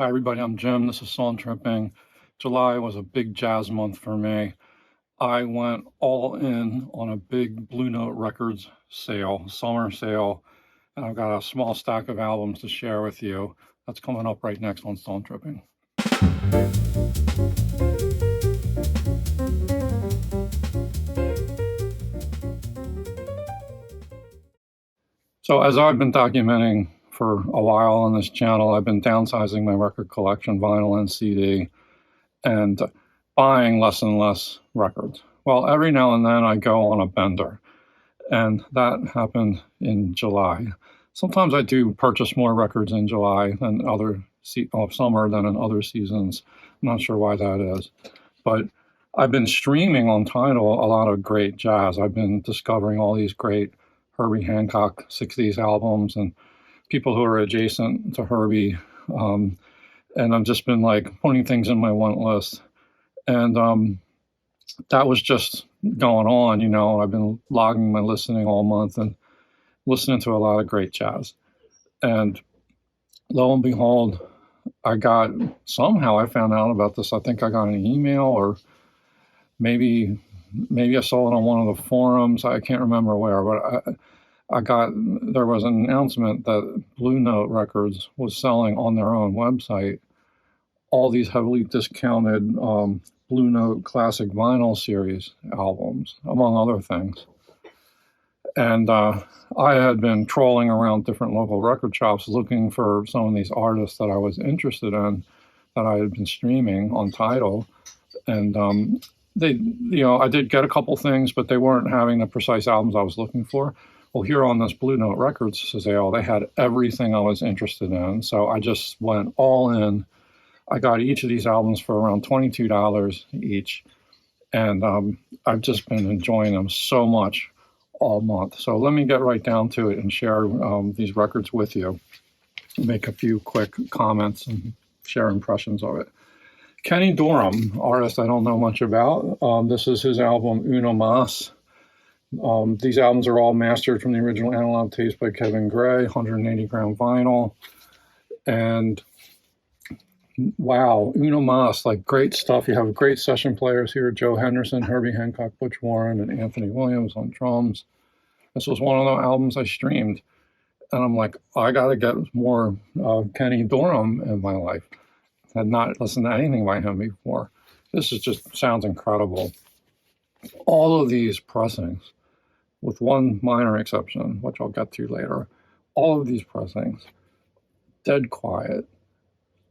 Hi everybody, I'm Jim. This is Song Tripping. July was a big jazz month for me. I went all in on a big Blue Note Records sale, summer sale, and I've got a small stack of albums to share with you. That's coming up right next on Song Tripping. So as I've been documenting for a while on this channel, I've been downsizing my record collection, vinyl and CD, and buying less and less records. Well, every now and then I go on a bender, and that happened in July. Sometimes I do purchase more records in July than summer than in other seasons. I'm not sure why that is, but I've been streaming on Tidal a lot of great jazz. I've been discovering all these great Herbie Hancock 60s albums and people who are adjacent to Herbie. And I've just been like putting things in my want list. And that was just going on, you know. I've been logging my listening all month and listening to a lot of great jazz. And lo and behold, somehow I found out about this. I think I got an email, or maybe I saw it on one of the forums. I can't remember where, but there was an announcement that Blue Note Records was selling on their own website all these heavily discounted Blue Note Classic Vinyl Series albums, among other things. And I had been trolling around different local record shops looking for some of these artists that I was interested in, that I had been streaming on Tidal. And I did get a couple things, but they weren't having the precise albums I was looking for. Well, here on this Blue Note Records sale, they had everything I was interested in. So I just went all in. I got each of these albums for around $22 each. And I've just been enjoying them so much all month. So let me get right down to it and share these records with you. Make a few quick comments and share impressions of it. Kenny Dorham, artist I don't know much about. This is his album Uno Mas. These albums are all mastered from the original analog tapes by Kevin Gray, 180 gram vinyl. And wow, Uno Mas, like great stuff. You have great session players here: Joe Henderson, Herbie Hancock, Butch Warren, and Anthony Williams on drums. This was one of the albums I streamed. And I'm like, I got to get more Kenny Dorham in my life. Had not listened to anything by him before. This just sounds incredible. All of these pressings, with one minor exception, which I'll get to later, all of these pressings, dead quiet,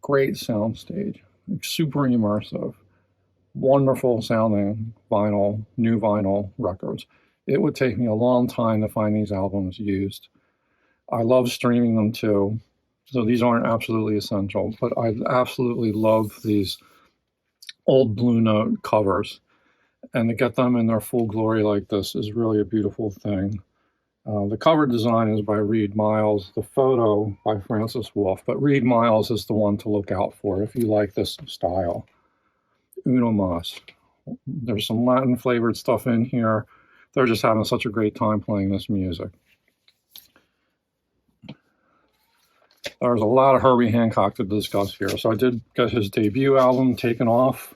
great soundstage, super immersive, wonderful sounding vinyl, new vinyl records. It would take me a long time to find these albums used. I love streaming them too. So these aren't absolutely essential, but I absolutely love these old Blue Note covers. And to get them in their full glory like this is really a beautiful thing. The cover design is by Reed Miles, the photo by Francis Wolff, but Reed Miles is the one to look out for if you like this style. Uno Mas. There's some Latin flavored stuff in here. They're just having such a great time playing this music. There's a lot of Herbie Hancock to discuss here. So I did get his debut album, Taken Off.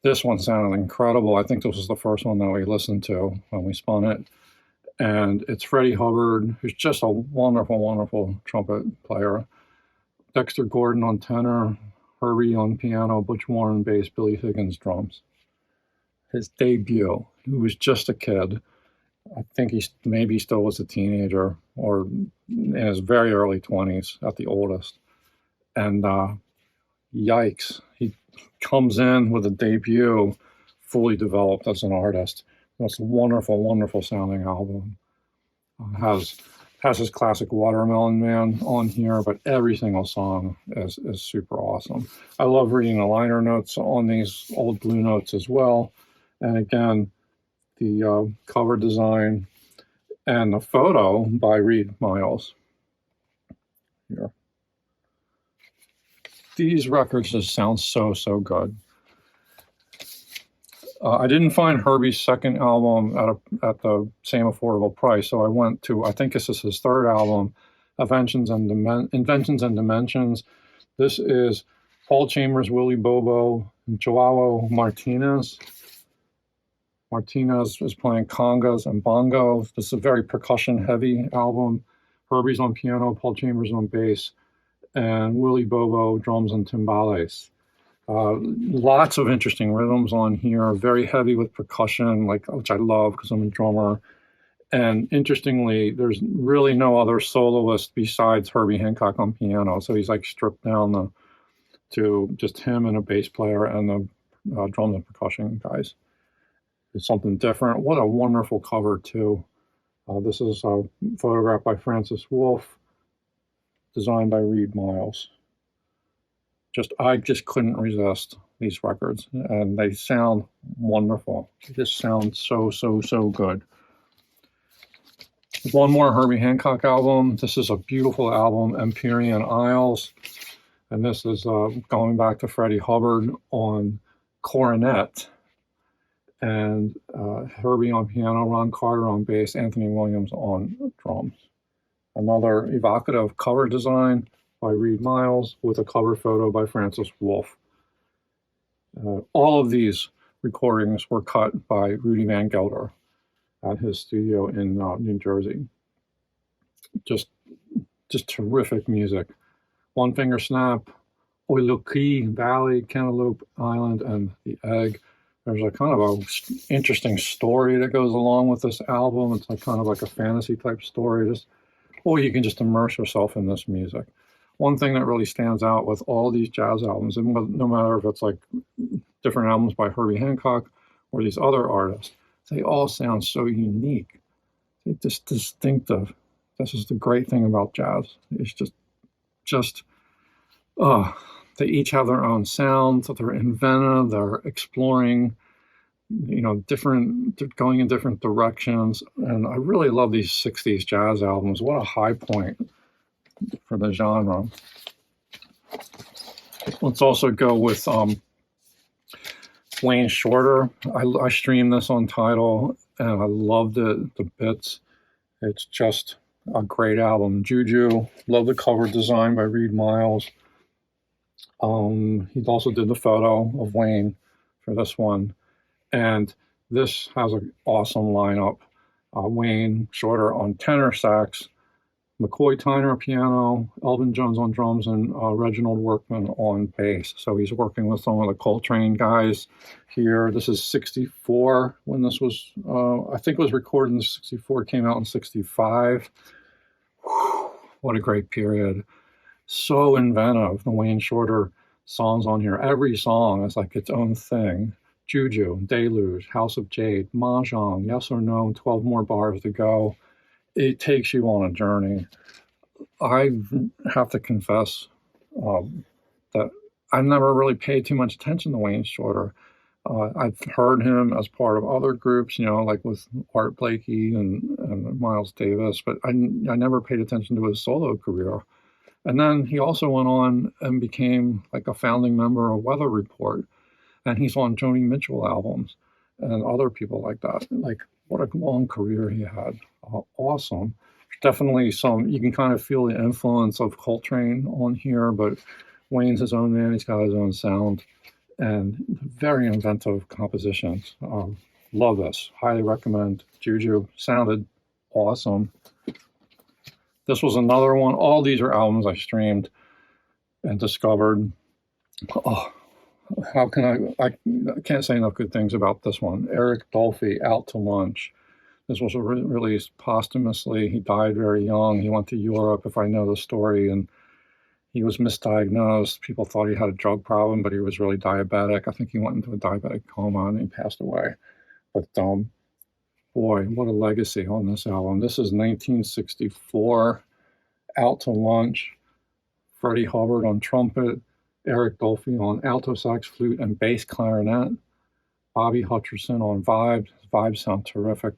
This one sounded incredible. I think this was the first one that we listened to when we spun it. And it's Freddie Hubbard, who's just a wonderful, wonderful trumpet player. Dexter Gordon on tenor, Herbie on piano, Butch Warren bass, Billy Higgins drums. His debut, he was just a kid. I think he maybe still was a teenager, or in his very early 20s at the oldest. And yikes, he comes in with a debut fully developed as an artist. It's a wonderful, wonderful sounding album. Has his classic Watermelon Man on here, but every single song is super awesome. I love reading the liner notes on these old Blue Notes as well. And again, the cover design and the photo by Reed Miles here. These records just sound so good. I didn't find Herbie's second album at the same affordable price, so I went to, I think this is his third album, Inventions and Dimensions. This is Paul Chambers, Willie Bobo, and Joao Martinez. Martinez is playing congas and bongos. This is a very percussion-heavy album. Herbie's on piano, Paul Chambers on bass, and Willie Bobo drums and timbales. Lots of interesting rhythms on here, very heavy with percussion, which I love because I'm a drummer. And interestingly, there's really no other soloist besides Herbie Hancock on piano. So he's stripped down to just him and a bass player and the drums and percussion guys. It's something different. What a wonderful cover, too. This is a photograph by Francis Wolff, designed by Reed Miles. I just couldn't resist these records, and they sound wonderful. They just sound so, so, so good. One more Herbie Hancock album. This is a beautiful album, Empyrean Isles, and this is going back to Freddie Hubbard on cornet, and Herbie on piano, Ron Carter on bass, Anthony Williams on drums. Another evocative cover design by Reed Miles with a cover photo by Francis Wolff. All of these recordings were cut by Rudy Van Gelder at his studio in New Jersey. Just terrific music. One Finger Snap, Oiluki Valley, Cantaloupe Island, and The Egg. There's a kind of a interesting story that goes along with this album. It's kind of like a fantasy type story. You can just immerse yourself in this music. One thing that really stands out with all these jazz albums, and no matter if it's different albums by Herbie Hancock or these other artists, they all sound so unique. They're just distinctive. This is the great thing about jazz. It's they each have their own sound. They're inventive. They're exploring, they're going in different directions. And I really love these 60s jazz albums. What a high point for the genre. Let's also go with Wayne Shorter. I streamed this on Tidal, and I loved it, the bits. It's just a great album. JuJu, love the cover design by Reed Miles. He also did the photo of Wayne for this one. And this has an awesome lineup. Wayne Shorter on tenor sax, McCoy Tyner piano, Elvin Jones on drums, and Reginald Workman on bass. So he's working with some of the Coltrane guys here. This is 64 when this was, I think it was recorded in 64, came out in 65. Whew, what a great period. So inventive, the Wayne Shorter songs on here. Every song is like its own thing. JuJu, Deluge, House of Jade, Mahjong, Yes or No, 12 More Bars to Go. It takes you on a journey. I have to confess that I never really paid too much attention to Wayne Shorter. I've heard him as part of other groups, like with Art Blakey and Miles Davis, but I never paid attention to his solo career. And then he also went on and became like a founding member of Weather Report, and he's on Joni Mitchell albums and other people like that. What a long career he had. Awesome. Definitely you can kind of feel the influence of Coltrane on here, but Wayne's his own man. He's got his own sound and very inventive compositions. Love this. Highly recommend. JuJu sounded awesome. This was another one. All these are albums I streamed and discovered. How can I can't say enough good things about this one. Eric Dolphy, Out to Lunch. This was released posthumously. He died very young. He went to Europe, if I know the story, and he was misdiagnosed. People thought he had a drug problem, but he was really diabetic. I think he went into a diabetic coma and he passed away. But boy, what a legacy on this album. This is 1964, Out to Lunch. Freddie Hubbard on trumpet, Eric Dolphy on alto sax, flute, and bass clarinet. Bobby Hutcherson on vibes. Vibes sound terrific.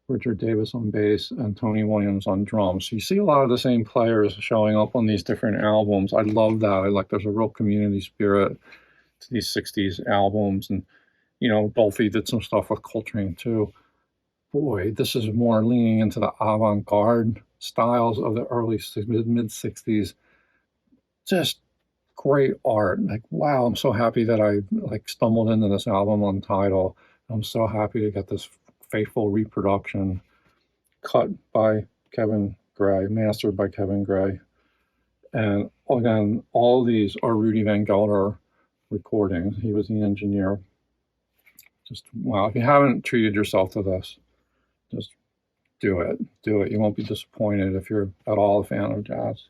Richard Davis on bass, and Tony Williams on drums. So you see a lot of the same players showing up on these different albums. I love that. There's a real community spirit to these 60s albums. And, Dolphy did some stuff with Coltrane too. Boy, this is more leaning into the avant-garde styles of the early mid-60s. Just great art. Like, wow, I'm so happy that I like stumbled into this album on Tidal. I'm so happy to get this faithful reproduction cut by Kevin Gray, mastered by Kevin Gray. And again, all these are Rudy Van Gelder recordings. He was the engineer. Just wow, if you haven't treated yourself to this, just do it. Do it. You won't be disappointed if you're at all a fan of jazz.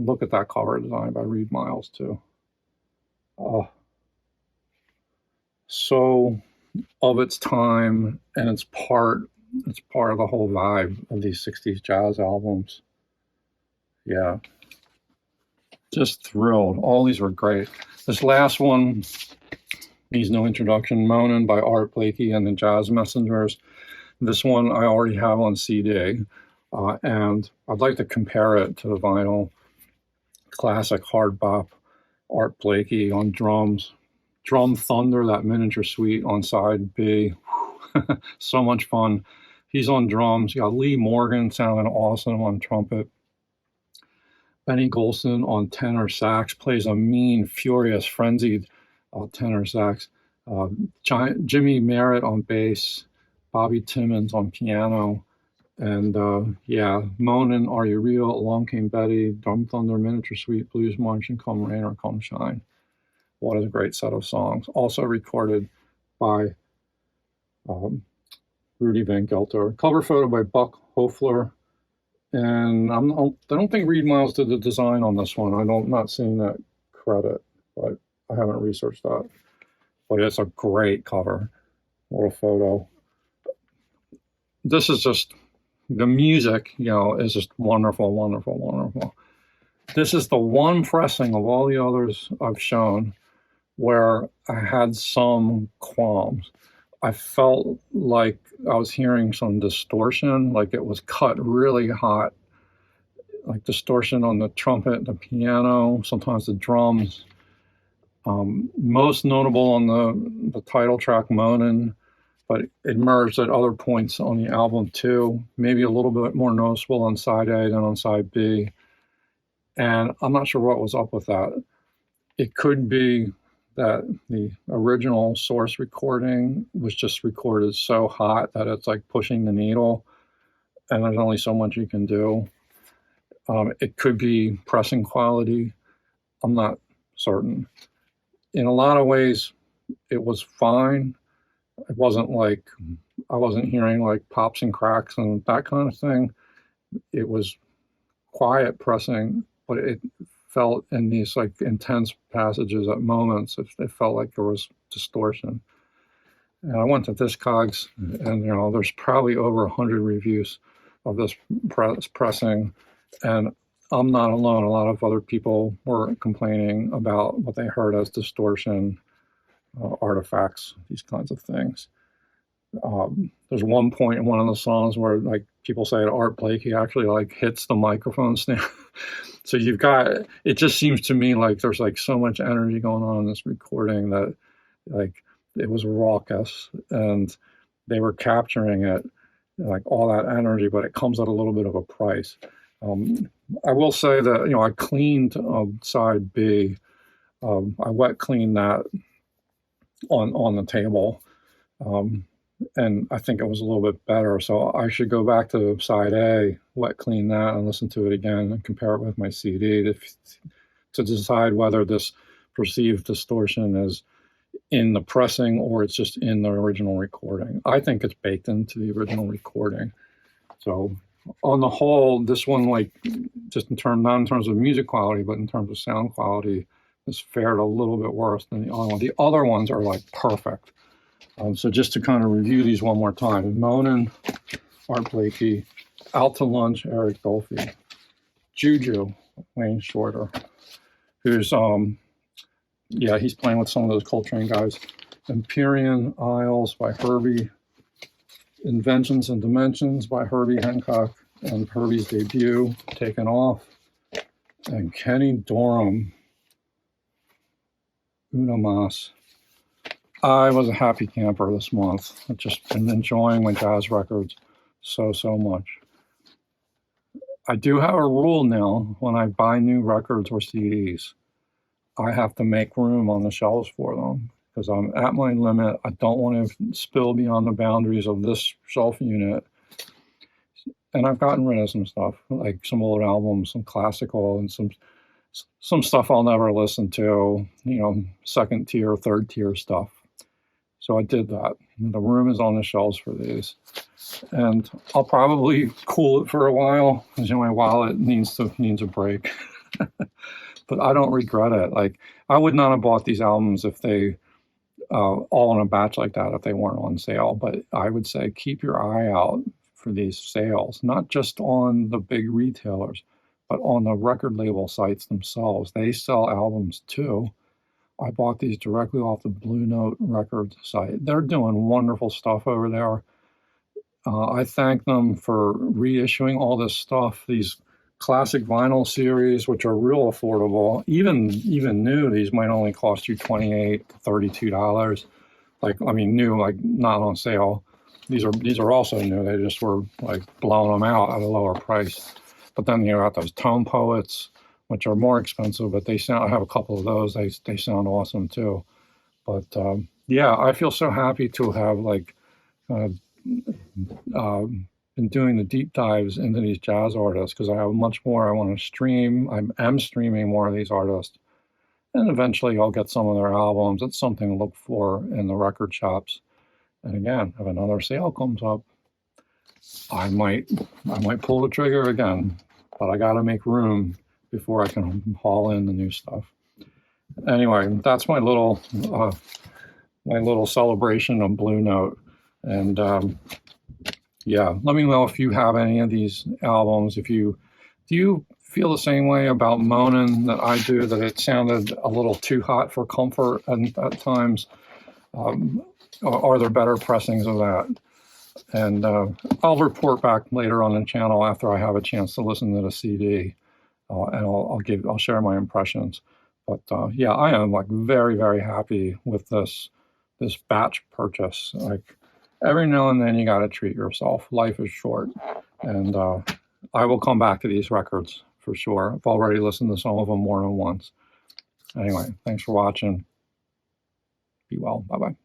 Look at that cover design by Reed Miles too. Oh, so of its time, and it's part of the whole vibe of these 60s jazz albums. Yeah. Just thrilled. All these were great. This last one needs no introduction. Moanin by Art Blakey and the Jazz Messengers. This one I already have on CD, and I'd like to compare it to the vinyl. Classic hard bop Art Blakey on drums. Drum Thunder, that miniature suite on side B. So much fun. He's on drums. You got Lee Morgan sounding awesome on trumpet. Benny Golson on tenor sax, plays a mean, furious, frenzied tenor sax. Jimmy Merritt on bass. Bobby Timmons on piano. And yeah, Moanin, Are You Real, Along Came Betty, Drum Thunder, Miniature Suite, Blues March, and Come Rain or Come Shine. What a great set of songs. Also recorded by Rudy Van Gelder. Cover photo by Buck Hofler. And I don't think Reed Miles did the design on this one. I'm not seeing that credit, but I haven't researched that. But it's a great cover. What a photo. This is just, the music, is just wonderful, wonderful, wonderful. This is the one pressing of all the others I've shown where I had some qualms. I felt like I was hearing some distortion, like it was cut really hot, like distortion on the trumpet, the piano, sometimes the drums. Most notable on the title track, Moanin', but it emerged at other points on the album too, maybe a little bit more noticeable on side A than on side B. And I'm not sure what was up with that. It could be that the original source recording was just recorded so hot that it's like pushing the needle and there's only so much you can do. It could be pressing quality. I'm not certain. In a lot of ways, it was fine. It wasn't like, I wasn't hearing like pops and cracks and that kind of thing. It was quiet pressing, but it felt in these like intense passages at moments, it felt like there was distortion. And I went to Discogs, and there's probably over 100 reviews of this pressing, and I'm not alone. A lot of other people were complaining about what they heard as distortion, artifacts, these kinds of things. There's one point in one of the songs where like people say that Art Blakey actually like hits the microphone stand. So you've got, it just seems to me like there's like so much energy going on in this recording that like it was raucous and they were capturing it, like all that energy, but it comes at a little bit of a price. I will say that, I cleaned side B. I wet cleaned that on the table. And I think it was a little bit better. So I should go back to side A, wet clean that, and listen to it again and compare it with my CD to decide whether this perceived distortion is in the pressing or it's just in the original recording. I think it's baked into the original recording. So on the whole, this one, like just not in terms of music quality, but in terms of sound quality, has fared a little bit worse than the other one. The other ones are like perfect. So just to kind of review these one more time: Moanin', Art Blakey; Out to Lunch, Eric Dolphy; JuJu, Wayne Shorter, who's he's playing with some of those Coltrane guys. Empyrean Isles by Herbie; Inventions and Dimensions by Herbie Hancock and Herbie's debut, Taken Off; and Kenny Dorham, Una Mas. I was a happy camper this month. I've just been enjoying my jazz records so much. I do have a rule now when I buy new records or CDs. I have to make room on the shelves for them because I'm at my limit. I don't want to spill beyond the boundaries of this shelf unit. And I've gotten rid of some stuff, like some old albums, some classical, and some stuff I'll never listen to, second tier, third tier stuff. So I did that. The room is on the shelves for these. And I'll probably cool it for a while because my wallet needs a break. But I don't regret it. Like, I would not have bought these albums if they all in a batch like that if they weren't on sale. But I would say keep your eye out for these sales, not just on the big retailers, but on the record label sites themselves. They sell albums too. I bought these directly off the Blue Note Records site. They're doing wonderful stuff over there. I thank them for reissuing all this stuff, these classic vinyl series, which are real affordable. Even new, these might only cost you $28 to $32. New, like not on sale. These are also new. They just were like blowing them out at a lower price. But then you got those Tone Poets, which are more expensive, but they sound. I have a couple of those. They sound awesome too. But yeah, I feel so happy to have been doing the deep dives into these jazz artists because I have much more I want to stream. I am streaming more of these artists, and eventually I'll get some of their albums. It's something to look for in the record shops. And again, if another sale comes up, I might pull the trigger again, but I got to make room before I can haul in the new stuff. Anyway, that's my little celebration of Blue Note. And yeah, let me know if you have any of these albums. Do you feel the same way about Moanin that I do, that it sounded a little too hot for comfort at times? Are there better pressings of that? And I'll report back later on the channel after I have a chance to listen to the CD, and I'll share my impressions. But yeah, I am like very, very happy with this batch purchase. Like, every now and then you got to treat yourself. Life is short, and I will come back to these records for sure. I've already listened to some of them more than once. Anyway, thanks for watching. Be well. Bye-bye.